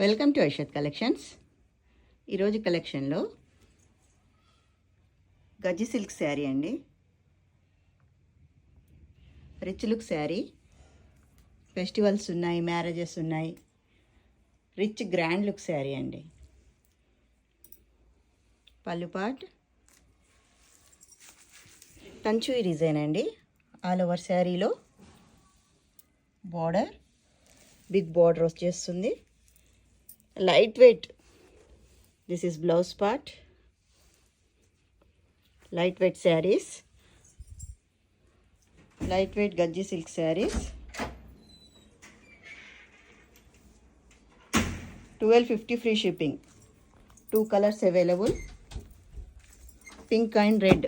Welcome to ఐషత్ collections. ఈరోజు కలెక్షన్లో గజ్జి సిల్క్ శారీ అండి. Rich look sari. ఫెస్టివల్స్ ఉన్నాయి, మ్యారేజెస్ ఉన్నాయి. రిచ్ గ్రాండ్ లుక్ శారీ అండి. పళ్ళు పార్ట్ కంచు డిజైన్ అండి. ఆల్ ఓవర్ శారీలో బార్డర్, బిగ్ బార్డర్ వచ్చేస్తుంది. Light weight. This is blouse part. Lightweight sarees. Lightweight gajji silk sarees. 1250 free shipping. 2 colors available. Pink and red.